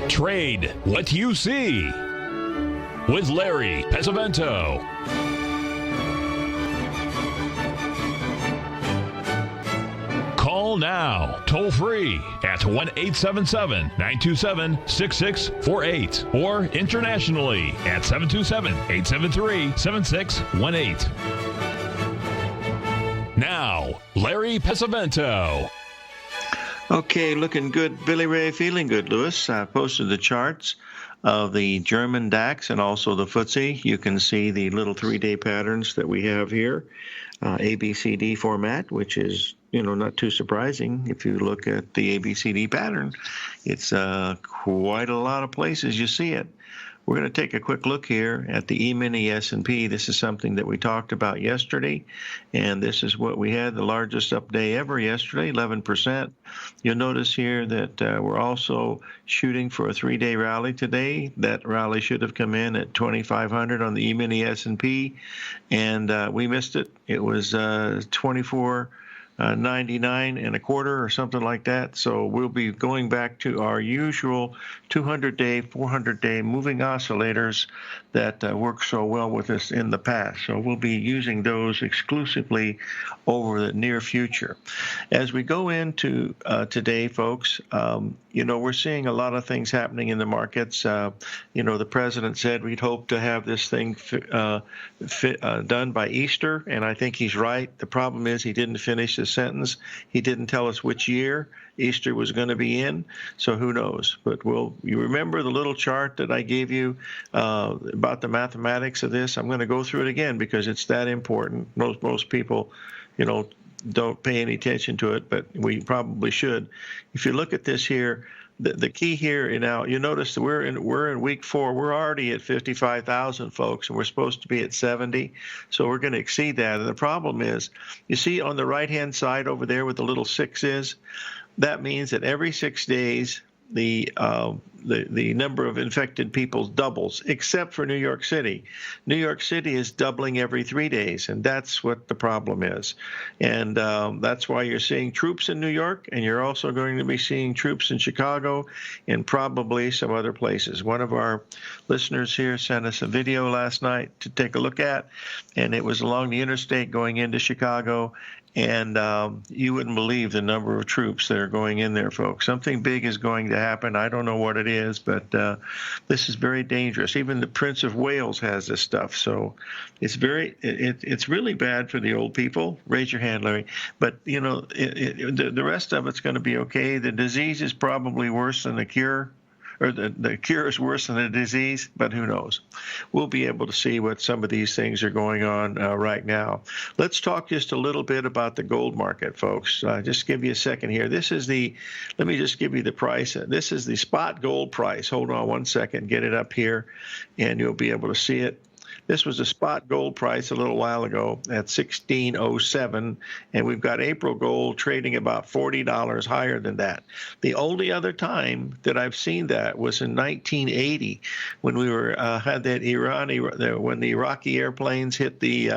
Trade what you see with Larry Pesavento. Call now, toll free at 1-877-927-6648 or internationally at 727-873-7618. Now, Larry Pesavento. Okay, looking good. Billy Ray, feeling good, Lewis. I posted the charts of the German DAX and also the FTSE. You can see the little 3-day patterns that we have here, ABCD format, which is, not too surprising. If you look at the ABCD pattern, it's quite a lot of places you see it. We're going to take a quick look here at the E-mini S&P. This is something that we talked about yesterday, and this is what we had, the largest up day ever yesterday, 11%. You'll notice here that we're also shooting for a 3-day rally today. That rally should have come in at 2,500 on the E-mini S&P, and we missed it. It was 24.99 and a quarter or something like that. So we'll be going back to our usual 200-day, 400-day moving oscillators that work so well with us in the past. So we'll be using those exclusively over the near future. As we go into today, folks, we're seeing a lot of things happening in the markets. The president said we'd hope to have this thing done by Easter, and I think he's right. The problem is he didn't finish the sentence. He didn't tell us which year Easter was going to be in, so who knows? But you remember the little chart that I gave you about the mathematics of this? I'm going to go through it again because it's that important. Most people, don't pay any attention to it, but we probably should. If you look at this here, the key here, you notice that we're in week 4. We're already at 55,000, folks, and we're supposed to be at 70. So we're going to exceed that. And the problem is, you see on the right-hand side over there where the little 6 is, that means that every 6 days, the number of infected people doubles, except for New York City. New York City is doubling every 3 days, and that's what the problem is. And that's why you're seeing troops in New York, and you're also going to be seeing troops in Chicago and probably some other places. One of our listeners here sent us a video last night to take a look at, and it was along the interstate going into Chicago. And you wouldn't believe the number of troops that are going in there, folks. Something big is going to happen. I don't know what it is, but this is very dangerous. Even the Prince of Wales has this stuff. So it's it's really bad for the old people. Raise your hand, Larry. But, the rest of it's going to be okay. The disease is probably worse than the cure. Or the cure is worse than the disease, but who knows? We'll be able to see what some of these things are going on right now. Let's talk just a little bit about the gold market, folks. Just give you a second here. Let me just give you the price. This is the spot gold price. Hold on one second, get it up here, and you'll be able to see it. This was the spot gold price a little while ago at $1,607, and we've got April gold trading about $40 higher than that. The only other time that I've seen that was in 1980 when we had that when the Iraqi airplanes hit the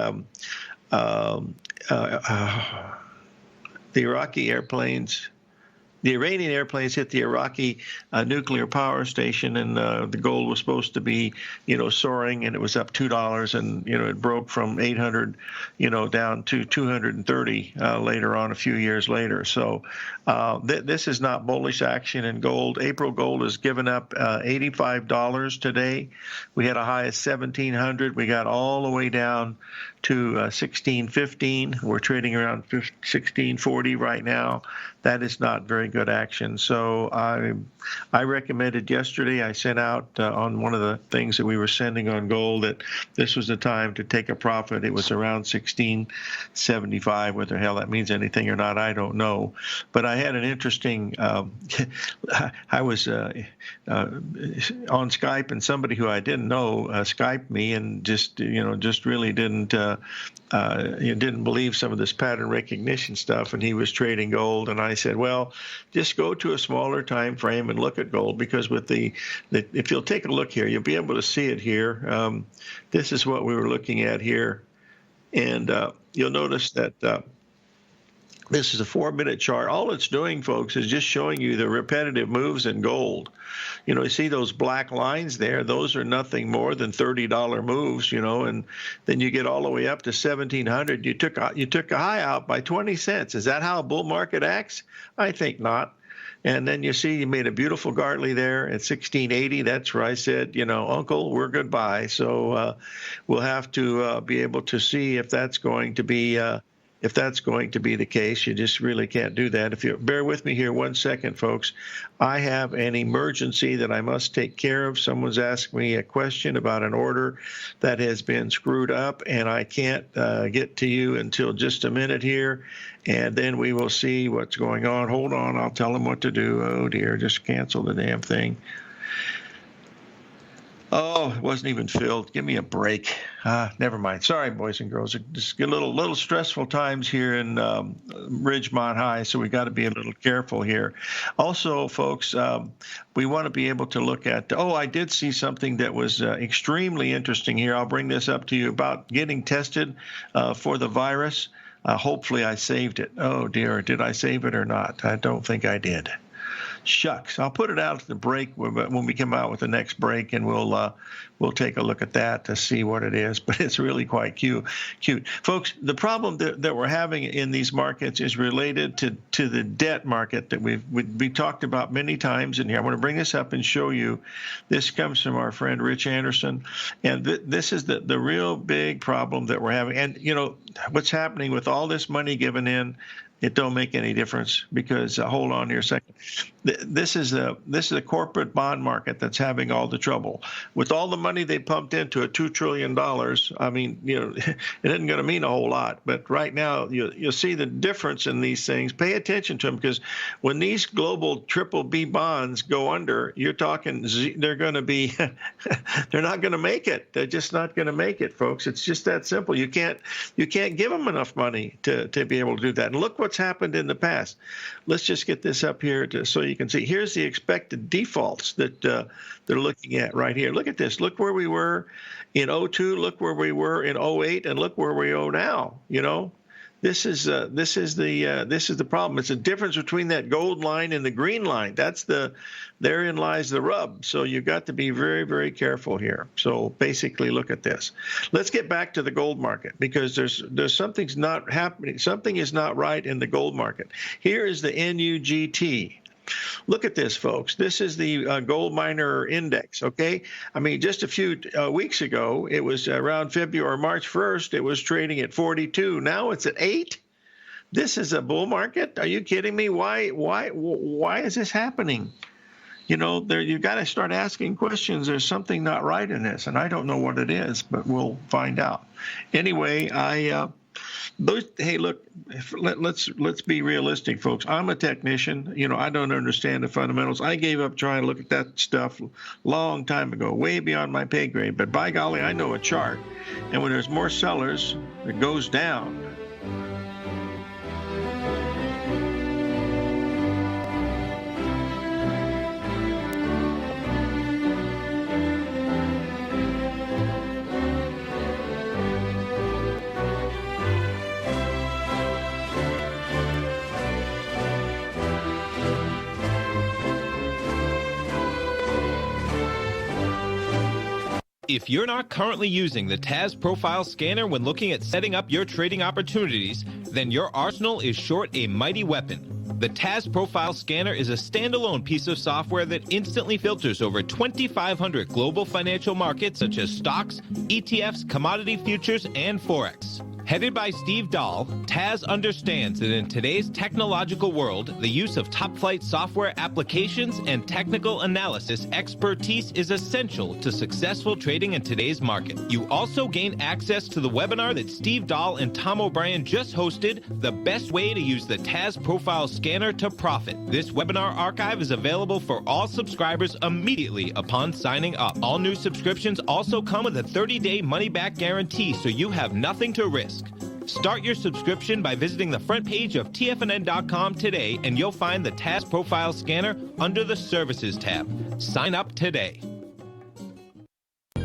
Iraqi airplanes. The Iranian airplanes hit the Iraqi nuclear power station, and the gold was supposed to be, soaring, and it was up $2, and it broke from 800, down to 230 later on, a few years later. So this is not bullish action in gold. April gold has given up $85 today. We had a high of 1,700. We got all the way down to 16.15. We're trading around 16.40 right now. That is not very good action. So I recommended yesterday, I sent out on one of the things that we were sending on gold that this was the time to take a profit. It was around 16.75. Whether the hell that means anything or not, I don't know. But I had an interesting, I was on Skype, and somebody who I didn't know Skyped me and just really didn't believe some of this pattern recognition stuff, and he was trading gold. And I said, well, just go to a smaller time frame and look at gold, because with if you'll take a look here, you'll be able to see it here. This is what we were looking at here, and you'll notice that This is a 4-minute chart. All it's doing, folks, is just showing you the repetitive moves in gold. You see those black lines there? Those are nothing more than $30 moves, and then you get all the way up to 1,700. You took a high out by 20 cents. Is that how a bull market acts? I think not. And then you see you made a beautiful Gartley there at 1680. That's where I said, Uncle, we're goodbye. So we'll have to be able to see if that's going to be the case. You just really can't do that. If you bear with me here 1 second, folks, I have an emergency that I must take care of. Someone's asked me a question about an order that has been screwed up, and I can't get to you until just a minute here, and then we will see what's going on. Hold on, I'll tell them what to do. Oh, dear, just cancel the damn thing. Oh, it wasn't even filled. Give me a break. Never mind. Sorry, boys and girls. Just get a little stressful times here in Ridgemont High, so we got to be a little careful here. Also, folks, we want to be able to look at. Oh, I did see something that was extremely interesting here. I'll bring this up to you about getting tested for the virus. Hopefully, I saved it. Oh dear, did I save it or not? I don't think I did. Shucks. I'll put it out at the break when we come out with the next break, and we'll take a look at that to see what it is. But it's really quite cute. Folks, the problem that we're having in these markets is related to the debt market that we've talked about many times in here. I want to bring this up and show you. This comes from our friend Rich Anderson, and this is the real big problem that we're having. And, what's happening with all this money given in, it don't make any difference because hold on here a second. This is a corporate bond market that's having all the trouble with all the money they pumped into it, $2 trillion. I mean, it isn't going to mean a whole lot. But right now, you'll see the difference in these things. Pay attention to them because when these global BBB bonds go under, you're talking they're going to be they're not going to make it. They're just not going to make it, folks. It's just that simple. You can't give them enough money to be able to do that. And look what's happened in the past. Let's just get this up here so you can see. Here's the expected defaults that they're looking at right here. Look at this. Look where we were in 02. Look where we were in 08, and look where we are now. This is the problem. It's a difference between that gold line and the green line. Therein lies the rub. So you've got to be very, very careful here. So basically, look at this. Let's get back to the gold market because there's something's not happening. Something is not right in the gold market. Here is the NUGT. Look at this, folks. This is the gold miner index, okay? I mean, just a few weeks ago, it was around February or March 1st, it was trading at 42. Now it's at 8. This is a bull market? Are you kidding me? Why is this happening? You've got to start asking questions. There's something not right in this, and I don't know what it is, but we'll find out. Anyway, hey, look, let's be realistic, folks. I'm a technician. I don't understand the fundamentals. I gave up trying to look at that stuff long time ago, way beyond my pay grade. But by golly, I know a chart. And when there's more sellers, it goes down. If you're not currently using the TAS Profile Scanner when looking at setting up your trading opportunities, then your arsenal is short a mighty weapon. The TAS Profile Scanner is a standalone piece of software that instantly filters over 2,500 global financial markets such as stocks, ETFs, commodity futures, and Forex. Headed by Steve Dahl, TAS understands that in today's technological world, the use of top-flight software applications and technical analysis expertise is essential to successful trading in today's market. You also gain access to the webinar that Steve Dahl and Tom O'Brien just hosted, The Best Way to Use the TAS Profile Scanner to Profit. This webinar archive is available for all subscribers immediately upon signing up. All new subscriptions also come with a 30-day money-back guarantee, so you have nothing to risk. Start your subscription by visiting the front page of TFNN.com today, and you'll find the TAS Profile Scanner under the Services tab. Sign up today.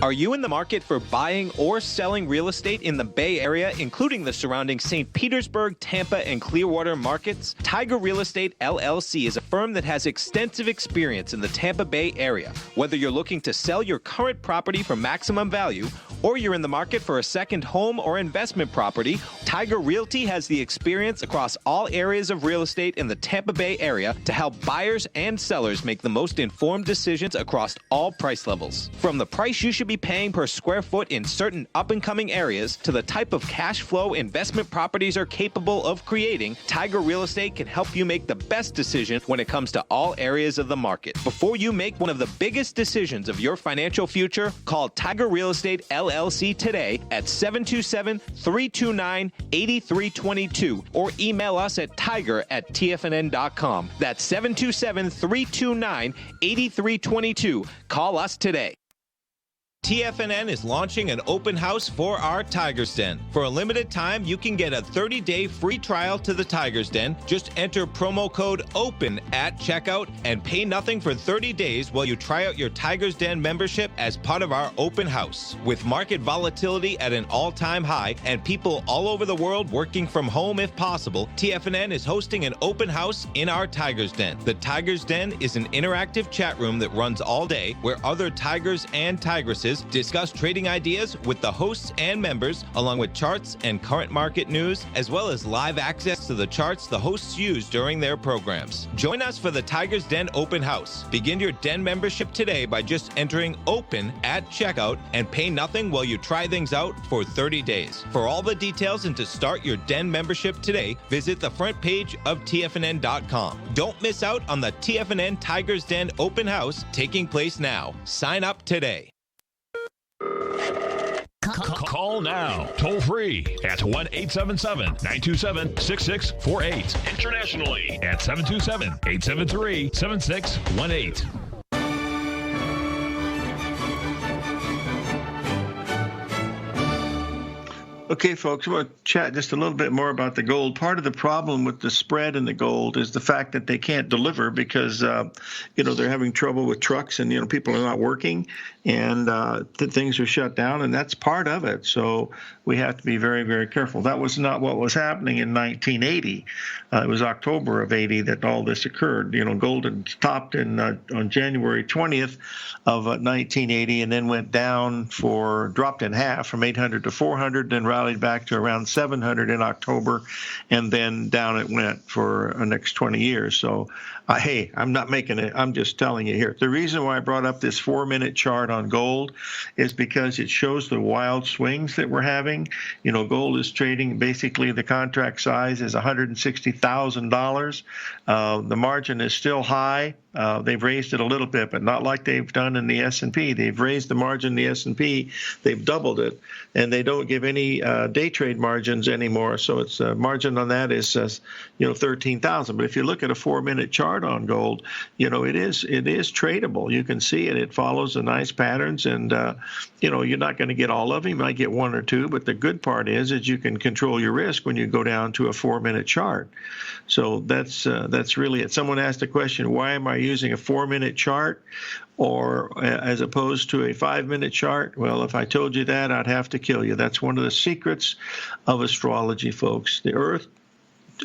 Are you in the market for buying or selling real estate in the Bay Area, including the surrounding St. Petersburg, Tampa, and Clearwater markets? Tiger Real Estate LLC is a firm that has extensive experience in the Tampa Bay area. Whether you're looking to sell your current property for maximum value, or you're in the market for a second home or investment property, Tiger Realty has the experience across all areas of real estate in the Tampa Bay area to help buyers and sellers make the most informed decisions across all price levels. From the price you should be paying per square foot in certain up-and-coming areas to the type of cash flow investment properties are capable of creating, Tiger Real Estate can help you make the best decision when it comes to all areas of the market. Before you make one of the biggest decisions of your financial future, call Tiger Real Estate LLC today at 727-329-8322 or email us at tiger@tfnn.com. That's 727-329-8322. Call us today. TFNN is launching an open house for our Tiger's Den. For a limited time, you can get a 30-day free trial to the Tiger's Den. Just enter promo code OPEN at checkout and pay nothing for 30 days while you try out your Tiger's Den membership as part of our open house. With market volatility at an all-time high and people all over the world working from home if possible, TFNN is hosting an open house in our Tiger's Den. The Tiger's Den is an interactive chat room that runs all day where other tigers and tigresses discuss trading ideas with the hosts and members, along with charts and current market news, as well as live access to the charts the hosts use during their programs. Join us for the Tiger's Den Open House. Begin your Den membership today by just entering OPEN at checkout and pay nothing while you try things out for 30 days. For all the details and to start your Den membership today, visit the front page of TFNN.com. Don't miss out on the TFNN Tiger's Den Open House taking place now. Sign up today. Call now, toll free at 1-877-927-6648. Internationally at 727-873-7618. Okay, folks, we'll chat just a little bit more about the gold. Part of the problem with the spread in the gold is the fact that they can't deliver because, they're having trouble with trucks and, people are not working and things are shut down, and that's part of it. So we have to be very, very careful. That was not what was happening in 1980. It was October of 80 that all this occurred. Gold had topped on January 20th of 1980 and then went down dropped in half from 800 to 400, then rallied back to around 700 in October, and then down it went for the next 20 years. So, hey, I'm not making it. I'm just telling you here. The reason why I brought up this 4-minute chart on gold is because it shows the wild swings that we're having. Gold is trading, basically the contract size is $160,000. The margin is still high. They've raised it a little bit, but not like they've done in the S&P. They've raised the margin in the S&P. They've doubled it, and they don't give any day trade margins anymore. So it's margin on that is 13,000. But if you look at a 4-minute chart on gold, it is tradable. You can see it. It follows the nice patterns, and you're not going to get all of them. You might get one or two, but the good part is you can control your risk when you go down to a 4-minute chart. So that's really it. Someone asked a question: why am I using a 4-minute chart or as opposed to a 5-minute chart? Well, if I told you that, I'd have to kill you. That's one of the secrets of astrology, folks. The Earth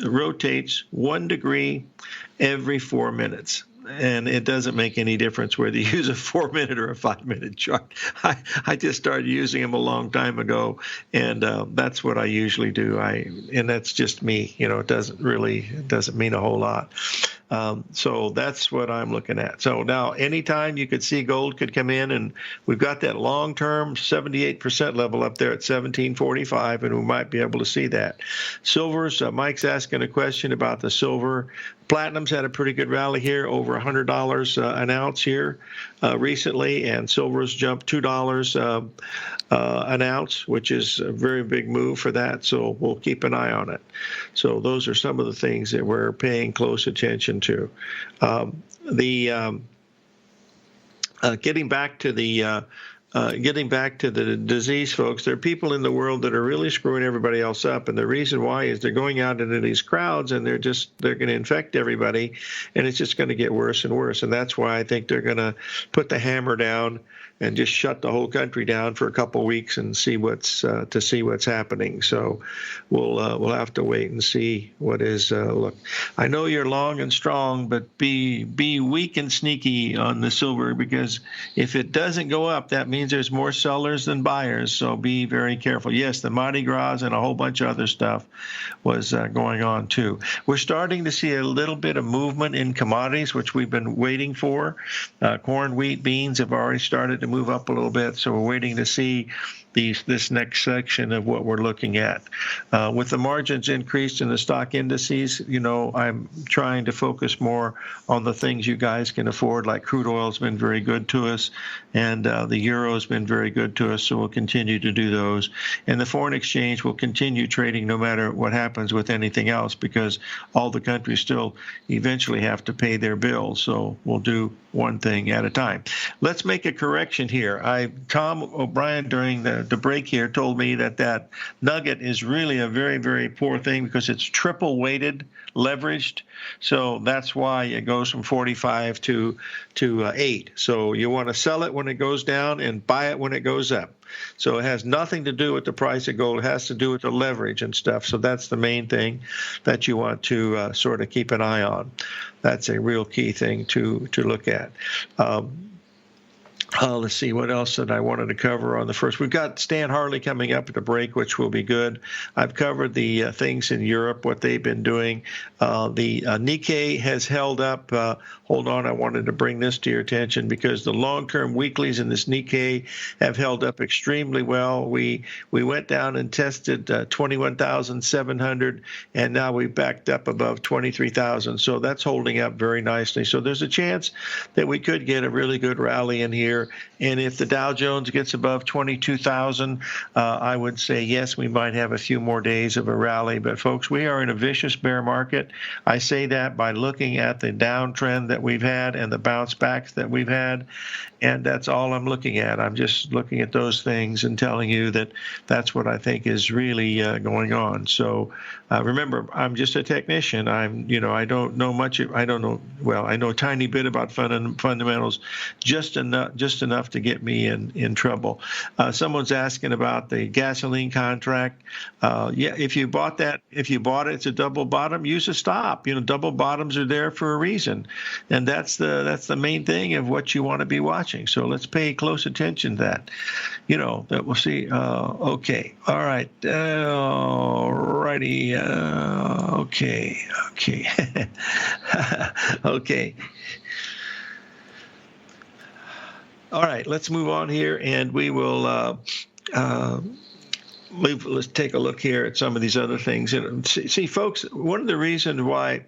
rotates 1 degree every 4 minutes. And it doesn't make any difference whether you use a 4-minute or a 5-minute chart. I just started using them a long time ago, and that's what I usually do. And that's just me. It doesn't mean a whole lot. So that's what I'm looking at. So now anytime you could see gold could come in, and we've got that long-term 78% level up there at 1745, and we might be able to see that. Silvers, Mike's asking a question about the silver. Platinum's had a pretty good rally here, over $100 an ounce here recently, and silver's jumped $2 an ounce, which is a very big move for that, so we'll keep an eye on it. So those are some of the things that we're paying close attention to. Getting back to the getting back to the disease, folks, there are people in the world that are really screwing everybody else up. And the reason why is they're going out into these crowds and they're going to infect everybody. And it's just going to get worse and worse. And that's why I think they're going to put the hammer down and just shut the whole country down for a couple of weeks and see what's happening. So we'll have to wait and see what is. Look, I know you're long and strong, but be weak and sneaky on the silver, because if it doesn't go up, that means there's more sellers than buyers. So be very careful. Yes, the Mardi Gras and a whole bunch of other stuff was going on too. We're starting to see a little bit of movement in commodities, which we've been waiting for. Corn, wheat, beans have already started to move up a little bit, so we're waiting to see this next section of what we're looking at. With the margins increased in the stock indices, I'm trying to focus more on the things you guys can afford, like crude oil has been very good to us, and the euro has been very good to us, so we'll continue to do those. And the foreign exchange will continue trading no matter what happens with anything else, because all the countries still eventually have to pay their bills, so we'll do one thing at a time. Let's make a correction here. Tom O'Brien, during the break here, told me that nugget is really a very, very poor thing because it's triple weighted, leveraged. So that's why it goes from 45 to 8. So you want to sell it when it goes down and buy it when it goes up. So it has nothing to do with the price of gold. It has to do with the leverage and stuff. So that's the main thing that you want to sort of keep an eye on. That's a real key thing to look at. Let's see, what else that I wanted to cover on the first. We've got Stan Harley coming up at the break, which will be good. I've covered the things in Europe, what they've been doing. The Nikkei has held up. Hold on, I wanted to bring this to your attention because the long-term weeklies in this Nikkei have held up extremely well. We went down and tested 21,700, and now we've backed up above 23,000. So that's holding up very nicely. So there's a chance that we could get a really good rally in here. And if the Dow Jones gets above 22,000, I would say, yes, we might have a few more days of a rally. But, folks, we are in a vicious bear market. I say that by looking at the downtrend that we've had and the bounce backs that we've had. And that's all I'm looking at. I'm just looking at those things and telling you that that's what I think is really going on. So remember, I'm just a technician. I don't know much. I know a tiny bit about fundamentals, just enough to get me in trouble. Someone's asking about the gasoline contract. Yeah, if you bought it, it's a double bottom. Use a stop. Double bottoms are there for a reason, and that's the main thing of what you want to be watching. So let's pay close attention to that. That we'll see. Okay. All right. All righty. Okay. Okay. All right. Let's move on here, and we will. Let's take a look here at some of these other things. And see, folks, one of the reasons why.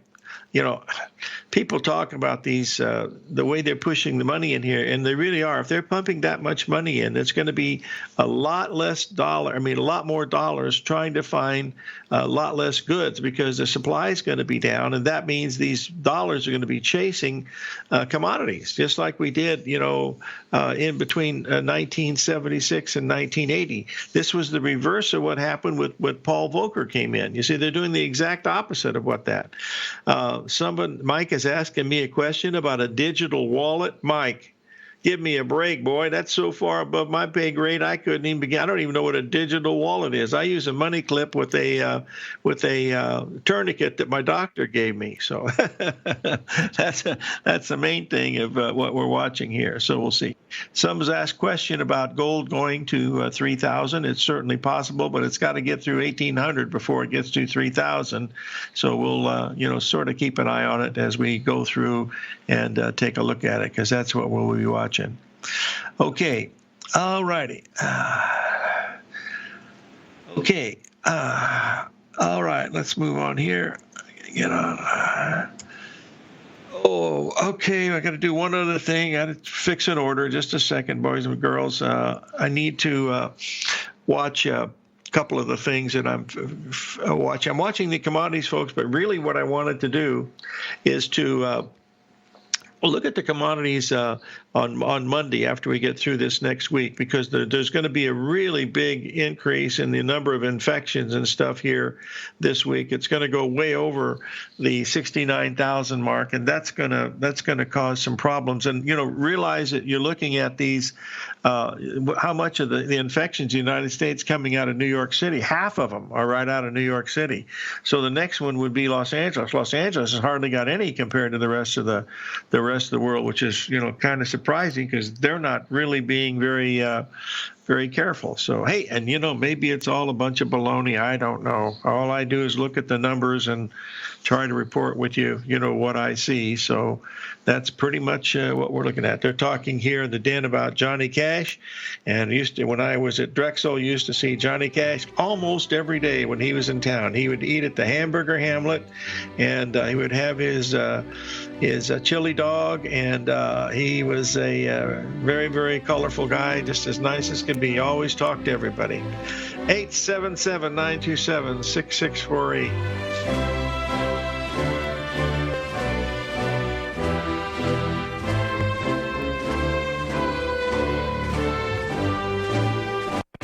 People talk about these, the way they're pushing the money in here, and they really are. If they're pumping that much money in, it's going to be a lot more dollars trying to find a lot less goods because the supply is going to be down, and that means these dollars are going to be chasing commodities, just like we did, in between 1976 and 1980. This was the reverse of what happened with Paul Volcker came in. You see, they're doing the exact opposite of what that. Mike is asking me a question about a digital wallet. Mike, give me a break, boy. That's so far above my pay grade, I couldn't even begin. I don't even know what a digital wallet is. I use a money clip with a tourniquet that my doctor gave me. So that's the main thing of what we're watching here. So we'll see. Someone's asked a question about gold going to 3,000. It's certainly possible, but it's got to get through 1,800 before it gets to 3,000. So we'll sort of keep an eye on it as we go through and take a look at it, because that's what we'll be watching. Okay. All righty. Okay. All right. Let's move on here. Get on. Oh, okay. I got to do one other thing. I got to fix an order. Just a second, boys and girls. I need to watch a couple of the things that I'm watching. I'm watching the commodities, folks, but really what I wanted to do is to Well, look at the commodities on Monday after we get through this next week, because there's going to be a really big increase in the number of infections and stuff here this week. It's going to go way over the 69,000 mark, and that's going to cause some problems. And realize that you're looking at these how much of the infections in the United States coming out of New York City. Half of them are right out of New York City. So the next one would be Los Angeles. Los Angeles has hardly got any compared to the rest of the rest of the world, which is kind of surprising because they're not really being very careful. So hey, and maybe it's all a bunch of baloney. I don't know. All I do is look at the numbers and try to report with you what I see. So that's pretty much what we're looking at. They're talking here in the den about Johnny Cash, and when I was at Drexel, used to see Johnny Cash almost every day when he was in town. He would eat at the Hamburger Hamlet, and he would have his chili dog, and he was a very, very colorful guy, just as nice as could be. He always talked to everybody. 877-927-6648.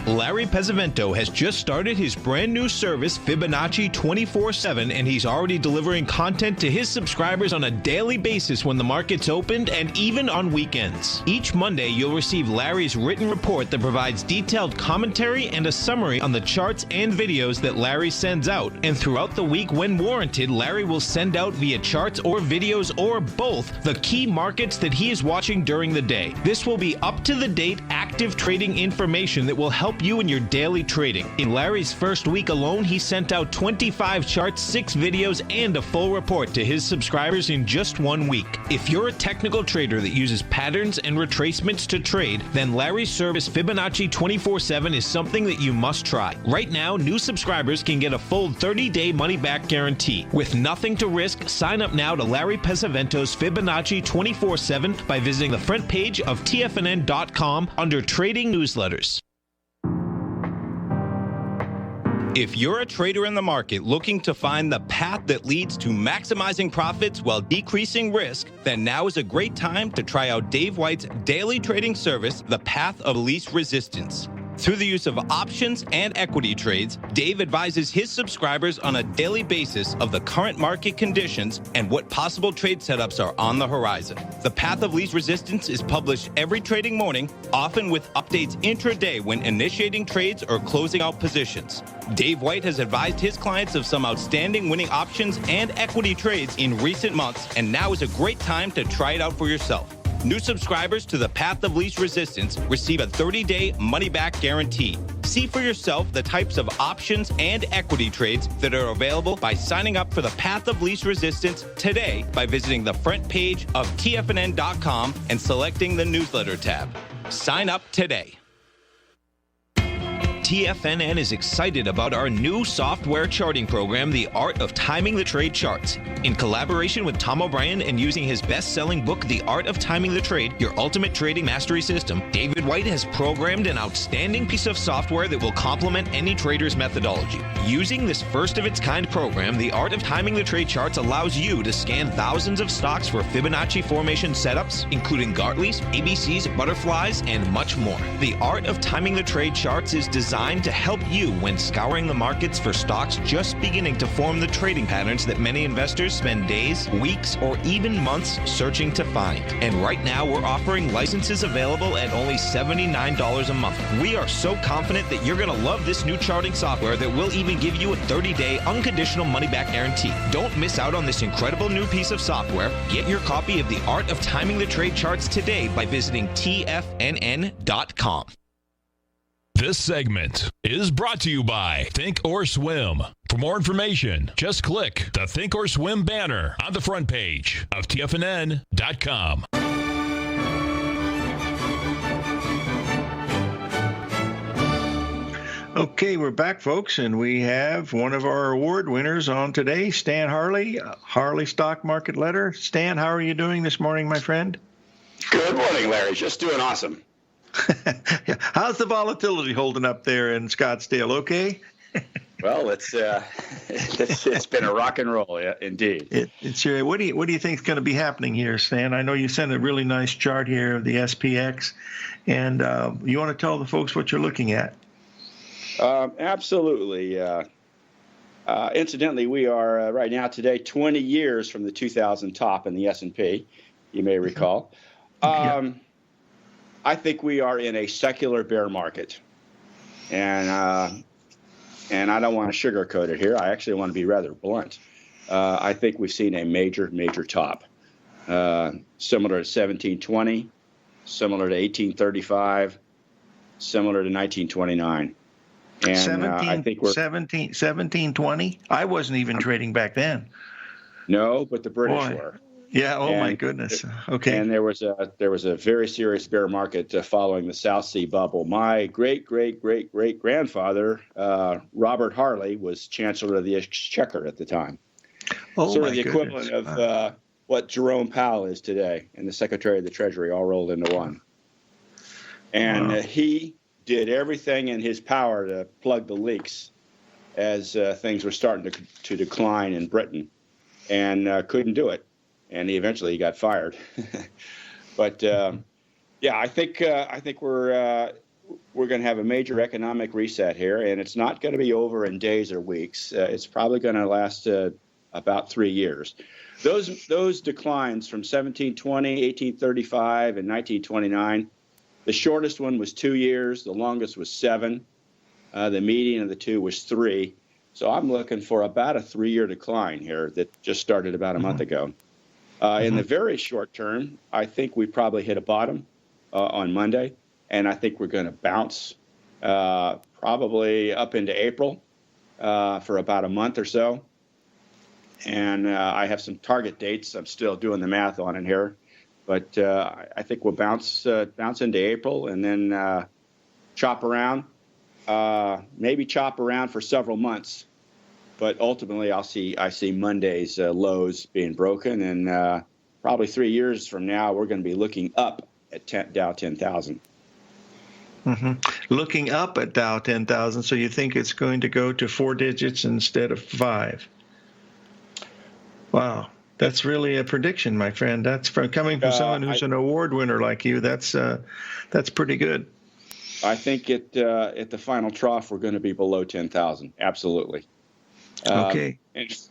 Larry Pesavento has just started his brand new service, Fibonacci 24/7, and he's already delivering content to his subscribers on a daily basis when the market's opened and even on weekends. Each Monday, you'll receive Larry's written report that provides detailed commentary and a summary on the charts and videos that Larry sends out. And throughout the week, when warranted, Larry will send out via charts or videos or both the key markets that he is watching during the day. This will be up-to-the-date, active trading information that will help you in your daily trading. In Larry's first week alone, he sent out 25 charts, 6 videos, and a full report to his subscribers in just 1 week. If you're a technical trader that uses patterns and retracements to trade, then Larry's service Fibonacci 24/7 is something that you must try. Right now, new subscribers can get a full 30-day money-back guarantee. With nothing to risk, sign up now to Larry Pesavento's Fibonacci 24/7 by visiting the front page of TFNN.com under Trading Newsletters. If you're a trader in the market looking to find the path that leads to maximizing profits while decreasing risk, then now is a great time to try out Dave White's daily trading service, The Path of Least Resistance. Through the use of options and equity trades, Dave advises his subscribers on a daily basis of the current market conditions and what possible trade setups are on the horizon. The Path of Least Resistance is published every trading morning, often with updates intraday when initiating trades or closing out positions. Dave White has advised his clients of some outstanding winning options and equity trades in recent months, and now is a great time to try it out for yourself. New subscribers to the Path of Least Resistance receive a 30-day money-back guarantee. See for yourself the types of options and equity trades that are available by signing up for the Path of Least Resistance today by visiting the front page of TFNN.com and selecting the newsletter tab. Sign up today. TFNN is excited about our new software charting program, The Art of Timing the Trade Charts. In collaboration with Tom O'Brien and using his best-selling book, The Art of Timing the Trade, Your Ultimate Trading Mastery System, David White has programmed an outstanding piece of software that will complement any trader's methodology. Using this first-of-its-kind program, The Art of Timing the Trade Charts allows you to scan thousands of stocks for Fibonacci formation setups, including Gartley's, ABC's, butterflies, and much more. The Art of Timing the Trade Charts is designed to help you when scouring the markets for stocks just beginning to form the trading patterns that many investors spend days, weeks, or even months searching to find. And right now, we're offering licenses available at only $79 a month. We are so confident that you're going to love this new charting software that will even give you a 30-day unconditional money-back guarantee. Don't miss out on this incredible new piece of software. Get your copy of The Art of Timing the Trade Charts today by visiting TFNN.com. This segment is brought to you by Think or Swim. For more information, just click the Think or Swim banner on the front page of TFNN.com. Okay, we're back, folks, and we have one of our award winners on today, Stan Harley, Harley Stock Market Letter. Stan, how are you doing this morning, my friend? Good morning, Larry. Just doing awesome. How's the volatility holding up there in Scottsdale? Okay? Well, it's been a rock and roll, indeed. What do you think is going to be happening here, Stan? I know you sent a really nice chart here of the SPX, and you want to tell the folks what you're looking at? Absolutely. Incidentally, we are right now today 20 years from the 2000 top in the S&P. You may recall. I think we are in a secular bear market, and I don't want to sugarcoat it here. I actually want to be rather blunt. I think we've seen a major top, similar to 1720, similar to 1835, similar to 1929. And I think we're 1720. I wasn't even trading back then. No, but the British were. Yeah. Oh, my goodness. Okay. And there was a very serious bear market following the South Sea bubble. My great grandfather, Robert Harley, was Chancellor of the Exchequer at the time. Oh, sort of the equivalent of what Jerome Powell is today, and the Secretary of the Treasury, all rolled into one. And he did everything in his power to plug the leaks as things were starting to decline in Britain, and couldn't do it. And he eventually got fired. But I think we're going to have a major economic reset here, and it's not going to be over in days or weeks. It's probably going to last about 3 years. Those declines from 1720, 1835, and 1929. The shortest one was 2 years. The longest was 7. The median of the two was 3. So I'm looking for about a 3-year decline here that just started about a month ago. In the very short term, I think we probably hit a bottom on Monday, and I think we're going to bounce probably up into April for about a month or so. And I have some target dates. I'm still doing the math on it here, but I think we'll bounce into April and then chop around, maybe chop around for several months. But ultimately, I see Monday's lows being broken, and probably 3 years from now, we're going to be looking up at Dow 10,000. Looking up at Dow 10,000, so you think it's going to go to 4 digits instead of 5? Wow, that's really a prediction, my friend. That's coming from someone who's an award winner like you. That's pretty good. I think at the final trough, we're going to be below 10,000. Absolutely. Okay.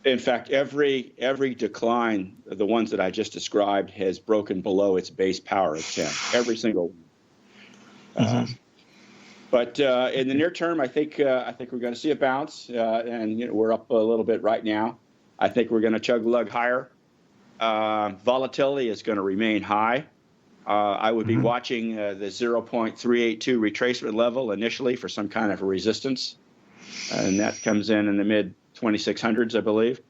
In fact, every decline, the ones that I just described, has broken below its base power of 10. Every single one. But in the near term, I think we're going to see a bounce, and we're up a little bit right now. I think we're going to chug lug higher. Volatility is going to remain high. I would be watching the 0.382 retracement level initially for some kind of a resistance, and that comes in the mid 2600s, I believe.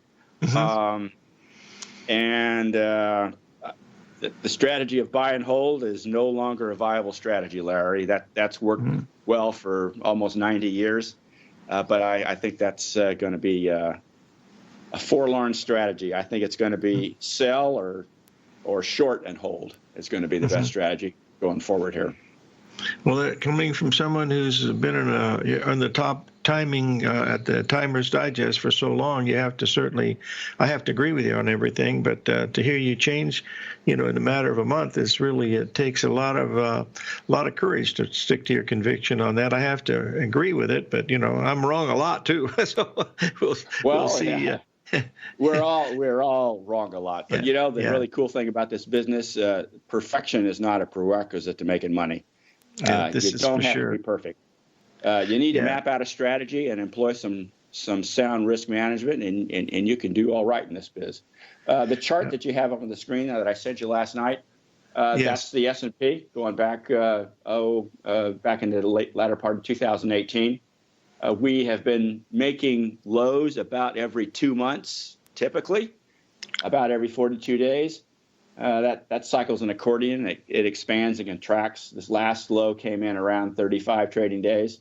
The strategy of buy and hold is no longer a viable strategy, Larry. That's worked well for almost 90 years, but I think that's going to be a forlorn strategy. I think it's going to be sell or short and hold. It's going to be the best strategy going forward here. Well, coming from someone who's been on the top timing at the Timers Digest for so long, I have to agree with you on everything. But to hear you change, in a matter of a month, it takes a lot of courage to stick to your conviction on that. I have to agree with it, but I'm wrong a lot too. So we'll see. Yeah. We're all wrong a lot, but the really cool thing about this business, perfection is not a prerequisite to making money. You don't have to be perfect. You need to map out a strategy and employ some sound risk management, and you can do all right in this biz. The chart that you have up on the screen that I sent you last night, that's the S&P going back back into the latter part of 2018. We have been making lows about every 2 months, typically, about every 42 days. That cycle's an accordion. It expands and contracts. This last low came in around 35 trading days.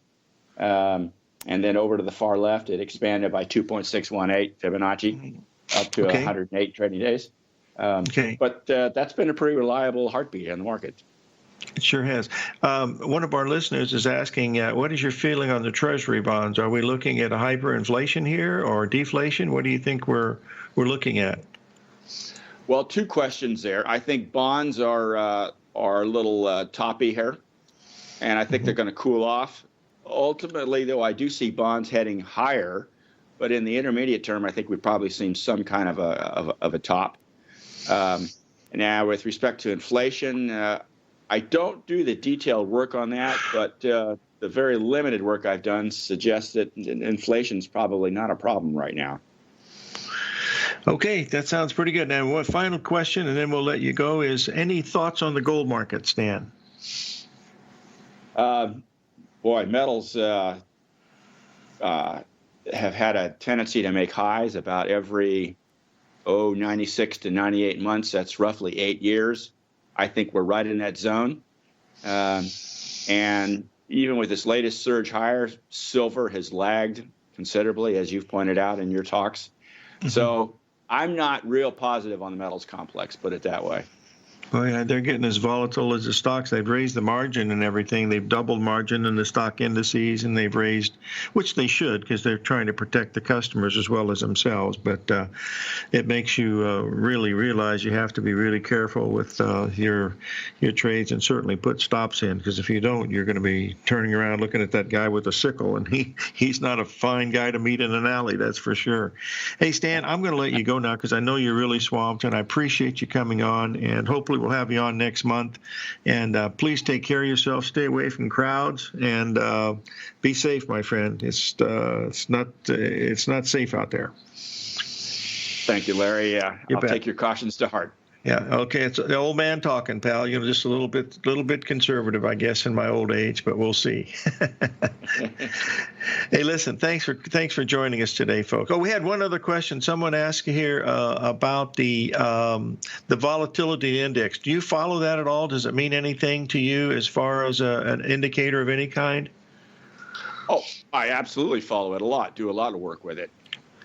And then over to the far left, it expanded by 2.618 Fibonacci up to 108 trading days. But that's been a pretty reliable heartbeat in the market. It sure has. One of our listeners is asking, what is your feeling on the Treasury bonds? Are we looking at a hyperinflation here or deflation? What do you think we're looking at? Well, two questions there. I think bonds are a little toppy here, and I think they're going to cool off. Ultimately, though, I do see bonds heading higher, but in the intermediate term, I think we've probably seen some kind of a top. Now, with respect to inflation, I don't do the detailed work on that, but the very limited work I've done suggests that inflation is probably not a problem right now. Okay, that sounds pretty good. Now, one final question, and then we'll let you go, is any thoughts on the gold market, Stan? Boy, metals have had a tendency to make highs about every, 96 to 98 months. That's roughly 8 years. I think we're right in that zone. And even with this latest surge higher, silver has lagged considerably, as you've pointed out in your talks. Mm-hmm. So I'm not real positive on the metals complex, put it that way. Well, yeah, they're getting as volatile as the stocks. They've raised the margin and everything. They've doubled margin in the stock indices, and they've raised, which they should, because they're trying to protect the customers as well as themselves. But it makes you really realize you have to be really careful with your trades, and certainly put stops in, because if you don't, you're going to be turning around looking at that guy with a sickle, and he's not a fine guy to meet in an alley, that's for sure. Hey, Stan, I'm going to let you go now because I know you're really swamped, and I appreciate you coming on, and hopefully we'll have you on next month. And please take care of yourself. Stay away from crowds, and be safe, my friend. It's not safe out there. Thank you, Larry. Yeah, I'll take your cautions to heart. Yeah. Okay. It's the old man talking, pal. Just a little bit conservative, I guess, in my old age, but we'll see. Hey, listen. Thanks for joining us today, folks. Oh, we had one other question. Someone asked here about the volatility index. Do you follow that at all? Does it mean anything to you as far as an indicator of any kind? Oh, I absolutely follow it a lot. Do a lot of work with it,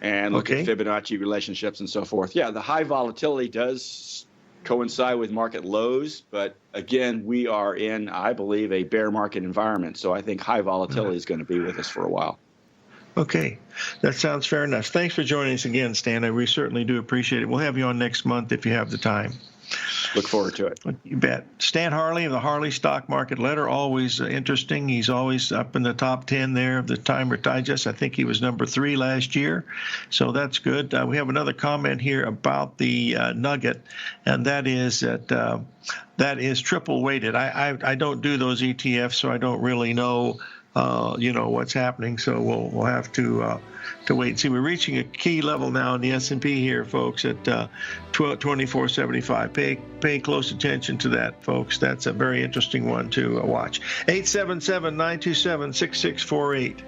and look at Fibonacci relationships and so forth. Yeah, the high volatility does coincide with market lows, but again, we are in, I believe, a bear market environment, so I think high volatility is going to be with us for a while. Okay, that sounds fair enough. Thanks for joining us again, Stan. We certainly do appreciate it. We'll have you on next month if you have the time. Look forward to it. You bet. Stan Harley of the Harley Stock Market Letter, always interesting. He's always up in the top 10 there of the Timer Digest. I think he was number 3 last year, so that's good. We have another comment here about the Nugget, and that is that is triple weighted. I don't do those ETFs, so I don't really know what's happening. So we'll have to wait and see. We're reaching a key level now in the S&P here, folks, at 2475. Pay close attention to that, folks. That's a very interesting one to watch. 877-927-6648.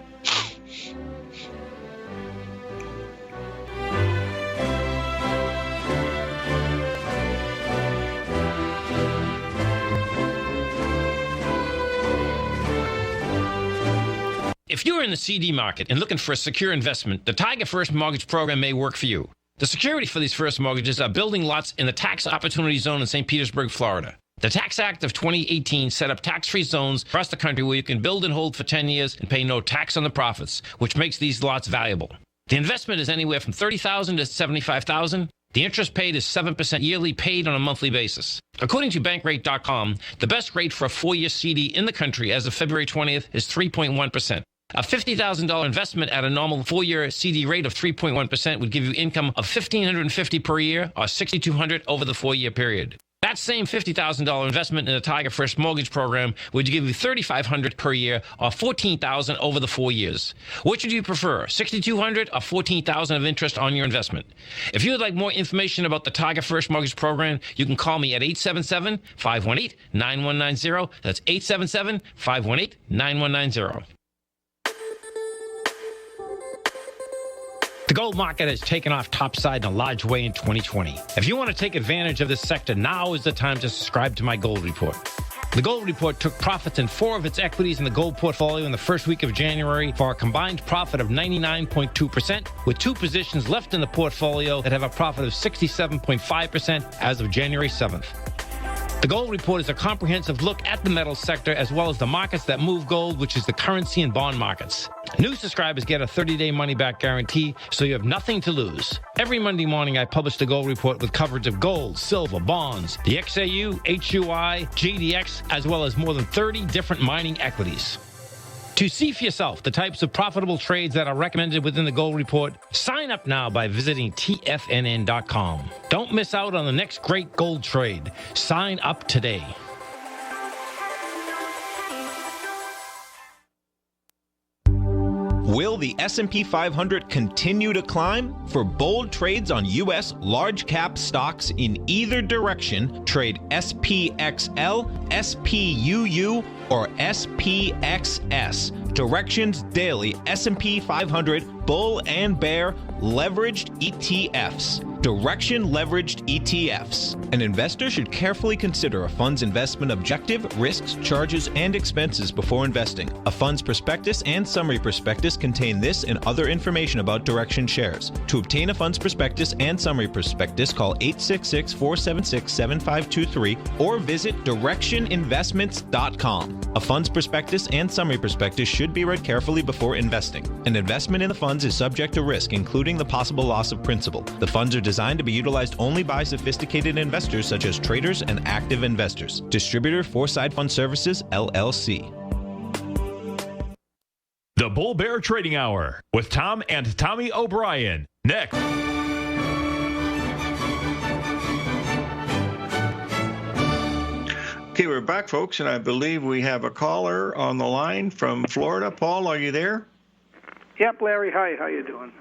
If you're in the CD market and looking for a secure investment, the Tiger First Mortgage Program may work for you. The security for these first mortgages are building lots in the Tax Opportunity Zone in St. Petersburg, Florida. The Tax Act of 2018 set up tax-free zones across the country where you can build and hold for 10 years and pay no tax on the profits, which makes these lots valuable. The investment is anywhere from $30,000 to $75,000. The interest paid is 7% yearly, paid on a monthly basis. According to Bankrate.com, the best rate for a 4-year CD in the country as of February 20th is 3.1%. A $50,000 investment at a normal 4-year CD rate of 3.1% would give you income of $1,550 per year or $6,200 over the 4-year period. That same $50,000 investment in the Tiger First Mortgage Program would give you $3,500 per year or $14,000 over the 4 years. Which would you prefer, $6,200 or $14,000 of interest on your investment? If you would like more information about the Tiger First Mortgage Program, you can call me at 877-518-9190. That's 877-518-9190. The gold market has taken off topside in a large way in 2020. If you want to take advantage of this sector, now is the time to subscribe to my Gold Report. The Gold Report took profits in 4 of its equities in the gold portfolio in the first week of January for a combined profit of 99.2%, with 2 positions left in the portfolio that have a profit of 67.5% as of January 7th. The Gold Report is a comprehensive look at the metals sector as well as the markets that move gold, which is the currency and bond markets. New subscribers get a 30-day money-back guarantee, so you have nothing to lose. Every Monday morning, I publish the Gold Report with coverage of gold, silver, bonds, the XAU, HUI, GDX, as well as more than 30 different mining equities. To see for yourself the types of profitable trades that are recommended within the Gold Report, sign up now by visiting TFNN.com. Don't miss out on the next great gold trade. Sign up today. Will the S&P 500 continue to climb? For bold trades on U.S. large-cap stocks in either direction, trade SPXL, SPUU, or SPXS. Directions Daily S&P 500 Bull and Bear Leveraged ETFs. Direction Leveraged ETFs. An investor should carefully consider a fund's investment objective, risks, charges, and expenses before investing. A fund's prospectus and summary prospectus contain this and other information about Direction shares. To obtain a fund's prospectus and summary prospectus, call 866-476-7523 or visit directioninvestments.com. A fund's prospectus and summary prospectus should be read carefully before investing. An investment in the funds is subject to risk, including the possible loss of principal. The funds are designed to be utilized only by sophisticated investors such as traders and active investors. Distributor Foreside Fund Services, LLC. The Bull Bear Trading Hour with Tom and Tommy O'Brien. Next. Okay, we're back, folks, and I believe we have a caller on the line from Florida. Paul, are you there? Yep, Larry. Hi, how you doing?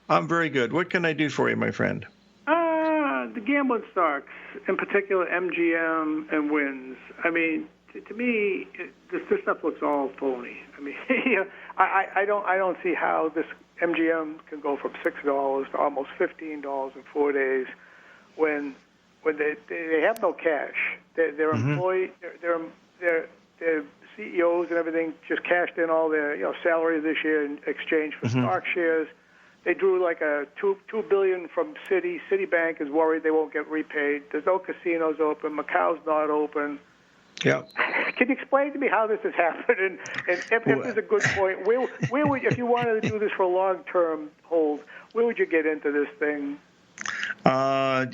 I'm very good. What can I do for you, my friend? The gambling stocks, in particular MGM and Wins. I mean, to me, this stuff looks all phony. I mean, I don't see how this MGM can go from $6 to almost $15 in 4 days when they have no cash. Their employee, their CEOs and everything just cashed in all their salary this year in exchange for stock shares. They drew like a $2 billion from Citi. Citibank is worried they won't get repaid. There's no casinos open. Macau's not open. Yeah. Can you explain to me how this has happened? And if there's a good point, where would, if you wanted to do this for a long-term hold, where would you get into this thing? My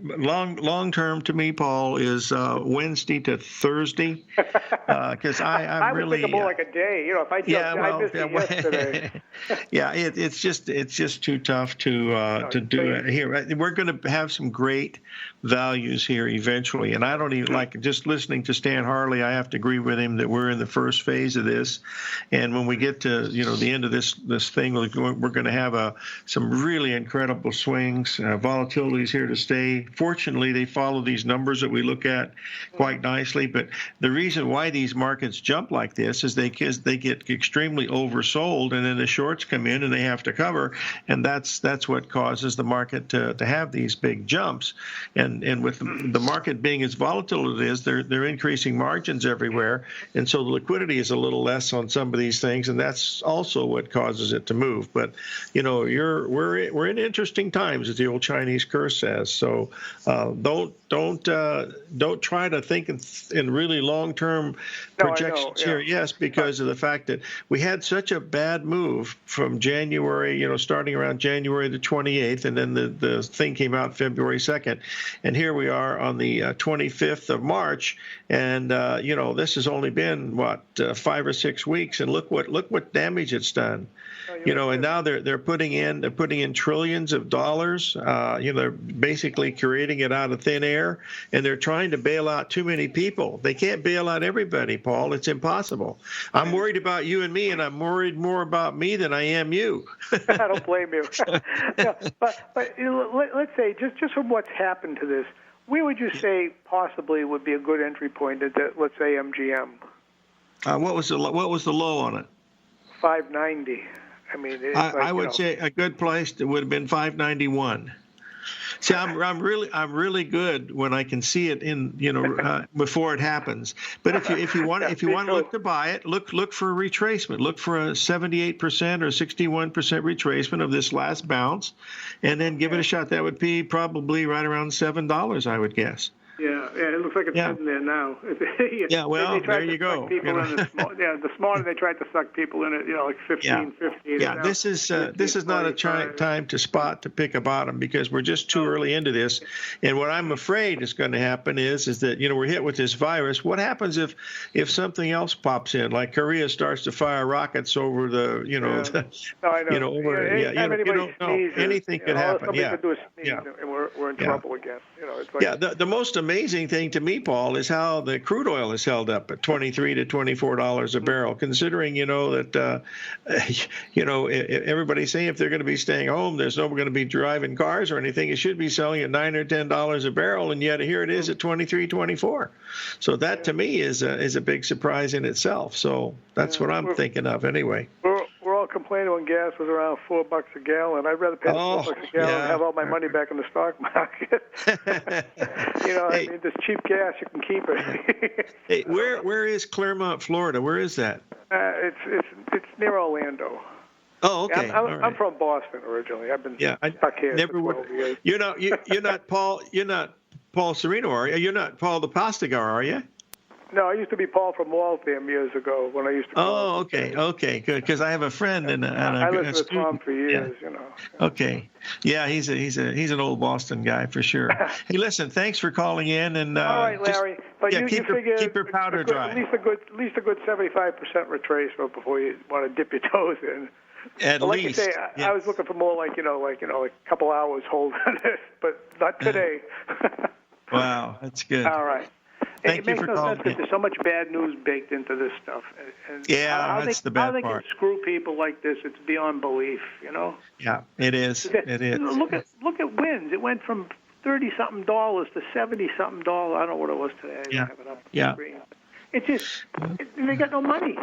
long term to me, Paul, is Wednesday to Thursday, because I really would think more like a day. If I missed it yesterday. Yeah, it's just too tough to do it here. We're going to have some great values here eventually, and I don't even like just listening to Stan Harley. I have to agree with him that we're in the first phase of this, and when we get to the end of this thing, we're going to have some really incredible swings. Volatility is here to stay. Fortunately, they follow these numbers that we look at quite nicely. But the reason why these markets jump like this is they get extremely oversold, and then the shorts come in and they have to cover, and that's what causes the market to have these big jumps. And with the market being as volatile as it is, they're increasing margins everywhere, and so the liquidity is a little less on some of these things, and that's also what causes it to move. But we're in interesting times, as the old Chinese curse says. So don't try to think in really long-term projections here. Yes, because of the fact that we had such a bad move from January, starting around January the 28th, and then the thing came out February 2nd, and here we are on the 25th of March, and this has only been 5 or 6 weeks, and look what damage it's done. And now they're putting in trillions of dollars. They're basically creating it out of thin air, and they're trying to bail out too many people. They can't bail out everybody, Paul. It's impossible. I'm worried about you and me, and I'm worried more about me than I am you. I don't blame you. But let's say just from what's happened to this, where would you say possibly would be a good entry point at let's say MGM? What was the low on it? 590. I mean, I would say a good place would have been 591. See, I'm really good when I can see it in before it happens. But if you want to look to buy it, look for a retracement. Look for a 78% or 61% retracement of this last bounce, and then give it a shot. That would be probably right around $7, I would guess. Yeah. it looks like it's sitting there now. Yeah, well, they there you go. People in this morning they tried to suck people in it, like 15. Yeah, this is not a time to spot to pick a bottom because we're just too early into this. And what I'm afraid is going to happen is that we're hit with this virus. What happens if something else pops in, like Korea starts to fire rockets over the anything could happen. Something could do a sneeze, and we're in trouble again. It's like, the most amazing thing to me, Paul, is how the crude oil is held up at $23 to $24 a barrel, considering that everybody's saying if they're going to be staying home, there's no one going to be driving cars or anything. It should be selling at $9 or $10 a barrel, and yet here it is at 23, 24. So that to me is a big surprise in itself. So that's what I'm thinking of anyway. We're all complaining when gas was around $4 a gallon. I'd rather pay $4 a gallon and have all my money back in the stock market. I mean, this cheap gas, you can keep it. Hey, where is Claremont, Florida? Where is that? It's near Orlando. Oh, okay. I'm from Boston originally. I've been stuck here for 12 years. You're not Paul. You're not Paul Serino, are you? You're not Paul the Pastagar, are you? No, I used to be Paul from Waltham years ago when I used to. Oh, okay, good. Because I have a friend I lived with Tom for years, Okay, yeah, he's an old Boston guy for sure. Hey, listen, thanks for calling in, and all right, Larry. But you figure keep your powder dry. At least a good 75% retracement before you want to dip your toes in. At like least, you say, I was looking for more like a couple hours holding this, but not today. Wow, that's good. All right. Thank you for calling. It makes no sense because there's so much bad news baked into this stuff. And that's the bad part. How they can screw people like this, it's beyond belief, Yeah, it is. It is. Look at wins. It went from $30-something to $70-something. I don't know what it was today. I have it up on the screen. It's just they got no money,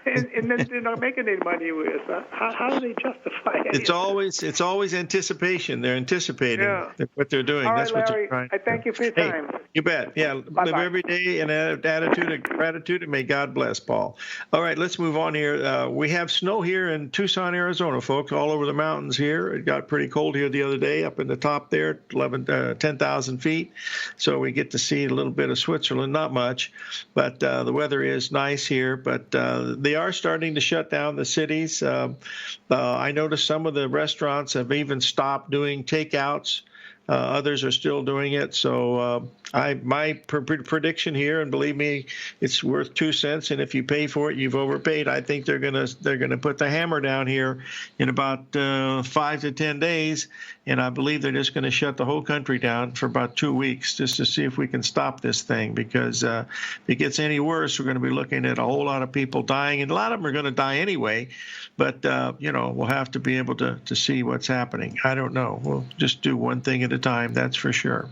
and then they're not making any money with it. How do they justify it? It's always anticipation. They're anticipating what they're doing. All right, That's what Larry, they're trying. I thank you for your time. You bet. Yeah, Bye-bye. Live every day in an attitude of gratitude, and may God bless, Paul. All right, let's move on here. We have snow here in Tucson, Arizona, folks, all over the mountains here. It got pretty cold here the other day, up in the top there, 10,000 feet. So we get to see a little bit of Switzerland, not much, but the weather is nice here. But they are starting to shut down the cities. I noticed some of the restaurants have even stopped doing takeouts. Others are still doing it. So my prediction here, and believe me, it's worth 2 cents. And if you pay for it, you've overpaid. I think they're gonna put the hammer down here in about 5 to 10 days. And I believe they're just going to shut the whole country down for about 2 weeks just to see if we can stop this thing. Because if it gets any worse, we're going to be looking at a whole lot of people dying, and a lot of them are going to die anyway. But we'll have to be able to see what's happening. I don't know. We'll just do one thing at a time. That's for sure.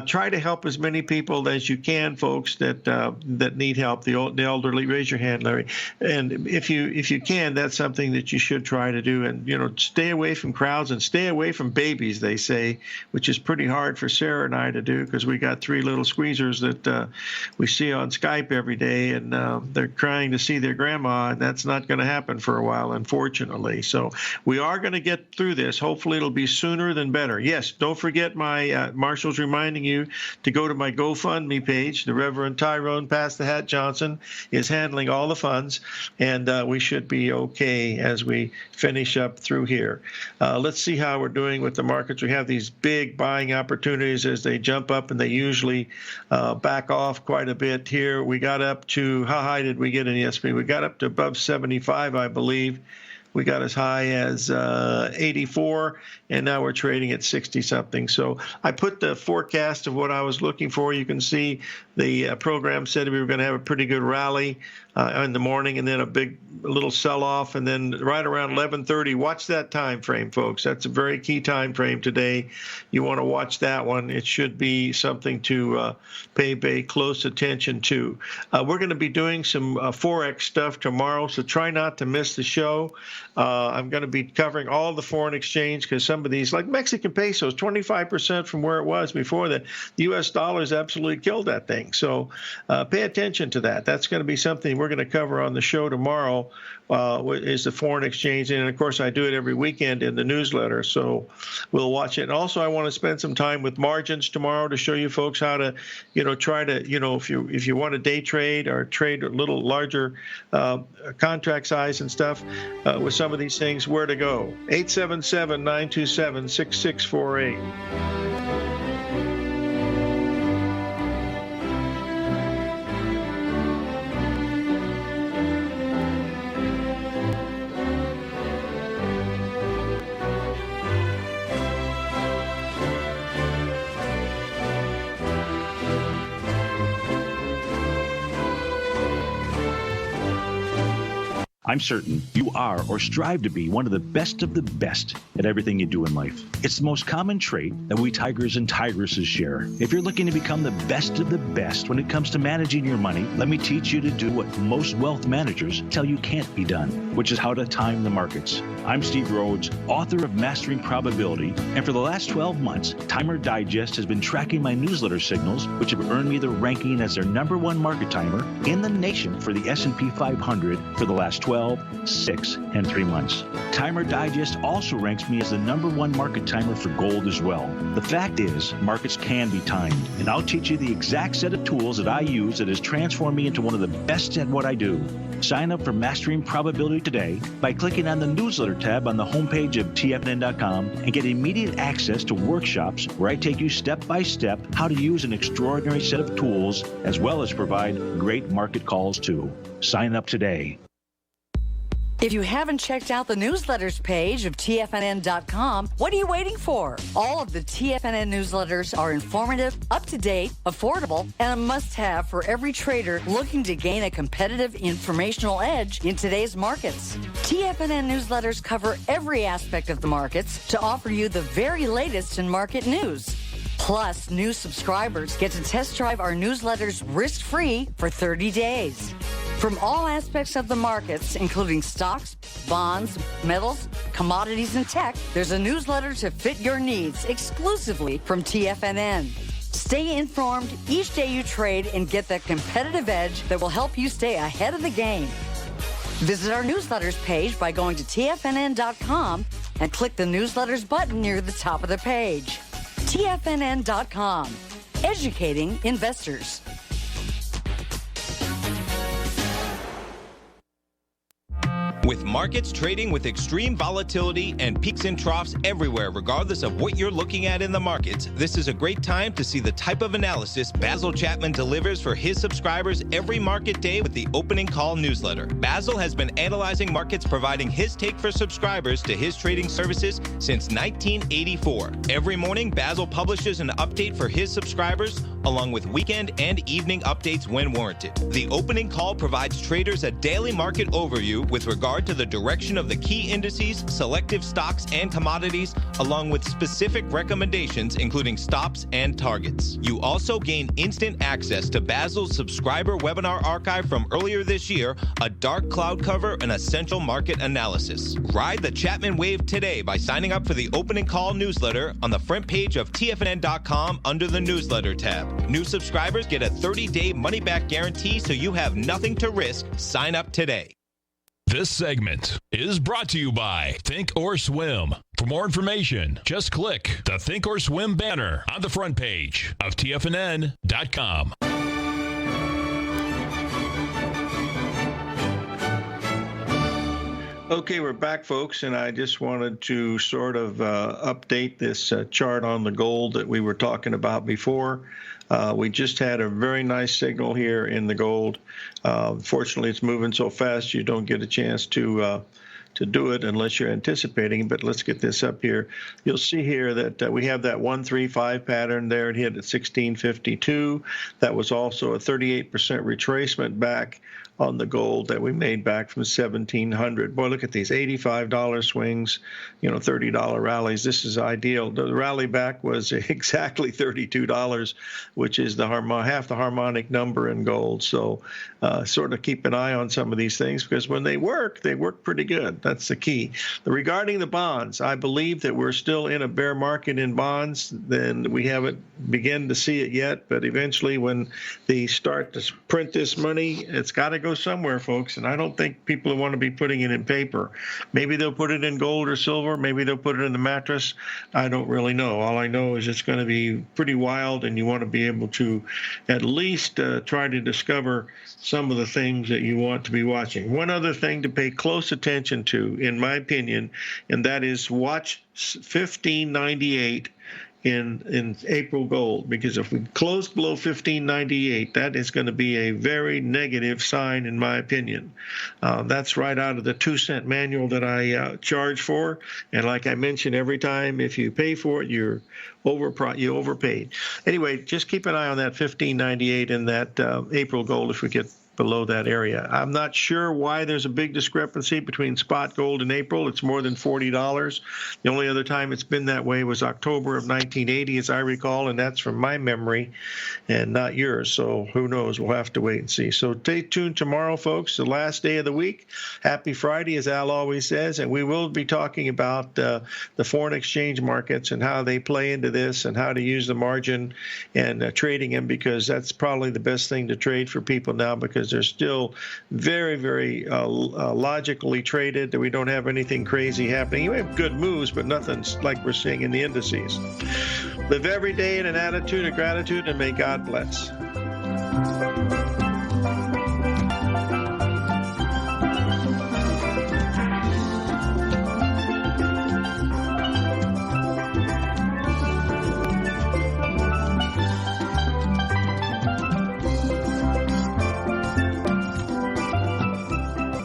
Try to help as many people as you can, folks, that need help. The elderly, raise your hand, Larry. And if you can, that's something that you should try to do. And stay away from crowds and stay away from babies, they say, which is pretty hard for Sarah and I to do because we got 3 little squeezers that we see on Skype every day, and they're crying to see their grandma, and that's not going to happen for a while, unfortunately. So we are going to get through this. Hopefully it'll be sooner than better. Yes, don't forget Marshall's reminding you to go to my GoFundMe page. The Reverend Tyrone Pass the Hat Johnson is handling all the funds, and we should be okay as we finish up through here. Let's see how we're doing with the markets. We have these big buying opportunities as they jump up, and they usually back off quite a bit here. We got up to, how high did we get in the S&P? We got up to above 75, I believe. We got as high as 84, and now we're trading at 60-something. So I put the forecast of what I was looking for. You can see the program said we were going to have a pretty good rally in the morning, and then a little sell-off, and then right around 11:30. Watch that time frame, folks. That's a very key time frame today. You want to watch that one. It should be something to pay close attention to. We're going to be doing some Forex stuff tomorrow, so try not to miss the show. I'm going to be covering all the foreign exchange because some of these, like Mexican pesos, 25% from where it was before that. The U.S. dollars absolutely killed that thing. So pay attention to that. That's going to be something we're going to cover on the show tomorrow, is the foreign exchange. And, of course, I do it every weekend in the newsletter, so we'll watch it. And also I want to spend some time with margins tomorrow to show you folks how to, try to, if you want to day trade or trade a little larger contract size and stuff with some of these things, where to go. 877-927-6648. I'm certain you are or strive to be one of the best at everything you do in life. It's the most common trait that we tigers and tigresses share. If you're looking to become the best of the best when it comes to managing your money, let me teach you to do what most wealth managers tell you can't be done, which is how to time the markets. I'm Steve Rhodes, author of Mastering Probability, and for the last 12 months, Timer Digest has been tracking my newsletter signals, which have earned me the ranking as their #1 market timer in the nation for the S&P 500 for the last 12, 6, and 3 months. Timer Digest also ranks me as the #1 market timer for gold as well. The fact is, markets can be timed, and I'll teach you the exact set of tools that I use that has transformed me into one of the best at what I do. Sign up for Mastering Probability today by clicking on the newsletter tab on the homepage of TFNN.com and get immediate access to workshops where I take you step by step how to use an extraordinary set of tools as well as provide great market calls too. Sign up today. If you haven't checked out the newsletters page of TFNN.com, what are you waiting for? All of the TFNN newsletters are informative, up-to-date, affordable, and a must-have for every trader looking to gain a competitive informational edge in today's markets. TFNN newsletters cover every aspect of the markets to offer you the very latest in market news. Plus, new subscribers get to test drive our newsletters risk-free for 30 days. From all aspects of the markets, including stocks, bonds, metals, commodities, and tech, there's a newsletter to fit your needs exclusively from TFNN. Stay informed each day you trade and get that competitive edge that will help you stay ahead of the game. Visit our newsletters page by going to TFNN.com and click the newsletters button near the top of the page. TFNN.com, educating investors. With markets trading with extreme volatility and peaks and troughs everywhere, regardless of what you're looking at in the markets, this is a great time to see the type of analysis Basil Chapman delivers for his subscribers every market day with the Opening Call newsletter. Basil has been analyzing markets, providing his take for subscribers to his trading services since 1984. Every morning, Basil publishes an update for his subscribers, along with weekend and evening updates when warranted. The Opening Call provides traders a daily market overview with regard to the direction of the key indices, selective stocks, and commodities, along with specific recommendations, including stops and targets. You also gain instant access to Basil's subscriber webinar archive from earlier this year, a dark cloud cover, and essential market analysis. Ride the Chapman wave today by signing up for the Opening Call newsletter on the front page of TFNN.com under the newsletter tab. New subscribers get a 30-day money-back guarantee, so you have nothing to risk. Sign up today. This segment is brought to you by Think or Swim. For more information, just click the Think or Swim banner on the front page of TFNN.com. Okay, we're back, folks, and I just wanted to sort of update this chart on the gold that we were talking about before. We just had a very nice signal here in the gold. Fortunately, it's moving so fast you don't get a chance to do it unless you're anticipating. But let's get this up here. You'll see here that we have that 135 pattern there. It hit at 1652. That was also a 38% retracement back on the gold that we made back from 1700. Boy, look at these $85 swings, $30 rallies. This is ideal. The rally back was exactly $32, which is half the harmonic number in gold. So sort of keep an eye on some of these things, because when they work pretty good. That's the key. Regarding the bonds, I believe that we're still in a bear market in bonds. Then we haven't begun to see it yet, but eventually when they start to print this money, it's got to go somewhere, folks. And I don't think people want to be putting it in paper. Maybe they'll put it in gold or silver. Maybe they'll put it in the mattress. I don't really know. All I know is it's going to be pretty wild, and you want to be able to at least try to discover some of the things that you want to be watching. One other thing to pay close attention to, in my opinion, and that is watch 1598 in April gold, because if we close below 1598, that is going to be a very negative sign, in my opinion. That's right out of the 2-cent manual that I charge for, and like I mentioned, every time if you pay for it, you overpaid. Anyway, just keep an eye on that 1598 and that April gold if we get below that area. I'm not sure why there's a big discrepancy between spot gold in April. It's more than $40. The only other time it's been that way was October of 1980, as I recall, and that's from my memory and not yours. So who knows? We'll have to wait and see. So stay tuned tomorrow, folks, the last day of the week. Happy Friday, as Al always says, and we will be talking about the foreign exchange markets and how they play into this and how to use the margin and trading them, because that's probably the best thing to trade for people now, because they're still very, very logically traded. We don't have anything crazy happening. You have good moves, but nothing like we're seeing in the indices. Live every day in an attitude of gratitude, and may God bless.